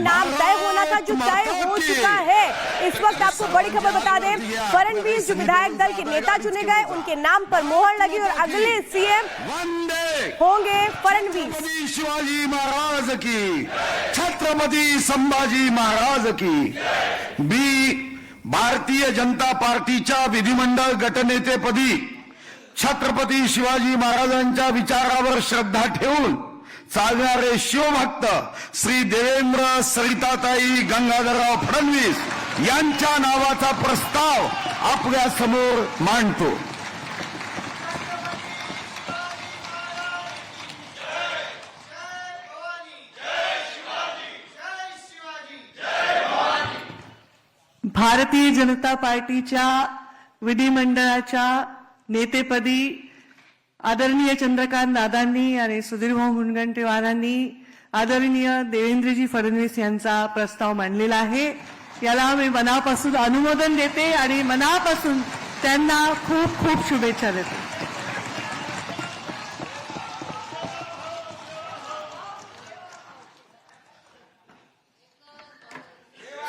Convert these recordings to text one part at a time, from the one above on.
नाम तय होना था जो तय हो चुका है। इस वक्त आपको बड़ी खबर बता दें, फडणवीस जो विधायक दल के नेता चुने गए उनके नाम पर मोहर लगी और अगले सीएम होंगे फडणवीस। शिवाजी महाराज की, छत्रपति संभाजी महाराज की। भारतीय जनता पार्टीच्या विधिमंडळ गटनेतेपदी छत्रपती शिवाजी महाराजांच्या विचारावर श्रद्धा ठेवून चालणारे शिवभक्त श्री देवेंद्र सरिताताई गंगाधरराव फडणवीस यांच्या नावाचा प्रस्ताव आपल्या समोर मांडतो। भारतीय जनता पार्टीच्या विधिमंडळाच्या नेतेपदी आदरणीय चंद्रकांत दादांनी आणि सुधीरभाऊ मुनगंटीवारांनी आदरणीय देवेंद्रजी फडणवीस यांचा प्रस्ताव मांडलेला आहे। याला मी मनापासून अनुमोदन देते आणि मनापासून त्यांना खूप खूप शुभेच्छा देते।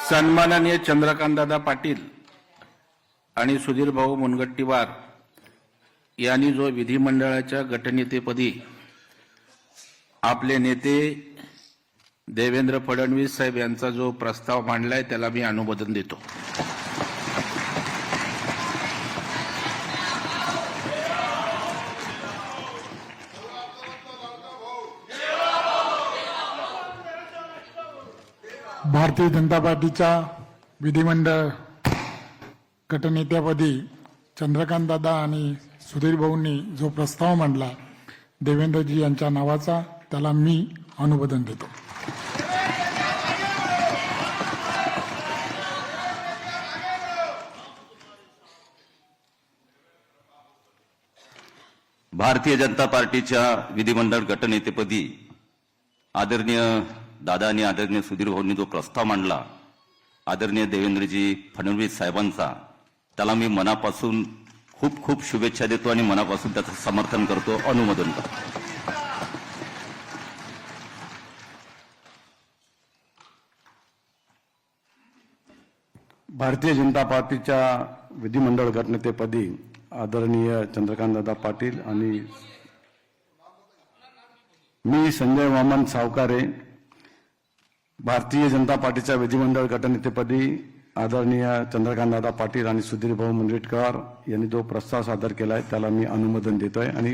सन्माननीय चंद्रकांतदादा पाटील आणि सुधीरभाऊ मुनगंटीवार यांनी जो विधिमंडळाच्या गटनेतेपदी आपले नेते देवेंद्र फडणवीस साहेब यांचा जो प्रस्ताव मांडलाय त्याला मी अनुमोदन देतो। भारतीय जनता पार्टीच्या विधिमंडळ गटनेत्यापदी चंद्रकांत दादा आणि सुधीर भाऊंनी जो प्रस्ताव मांडला देवेंद्रजी यांच्या नावाचा त्याला मी अनुमोदन देतो। भारतीय जनता पार्टीच्या विधिमंडळ गटनेतेपदी आदरणीय दादा आणि आदरणीय सुधीर भाऊंनी जो प्रस्ताव मांडला आदरणीय देवेंद्रजी फडणवीस साहेबांचा त्याला मी मनापासून खूप खूप शुभेच्छा देतो आणि मनापासून त्याचं समर्थन करतो, अनुमोदन करतो। भारतीय जनता पार्टीच्या विधिमंडळ गटनेतेपदी आदरणीय चंद्रकांतदादा पाटील आणि मी संजय वामन सावकारे भारतीय जनता पार्टीच्या विधिमंडळ गटनेतेपदी आदरणीय चंद्रकांतदादा पाटील आणि सुधीरभाऊ मुनगंटीवार यांनी जो प्रस्ताव सादर केलाय त्याला मी अनुमोदन देतोय आणि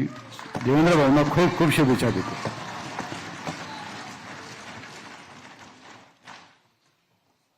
देवेंद्र भाऊंना खूप खूप शुभेच्छा देतो।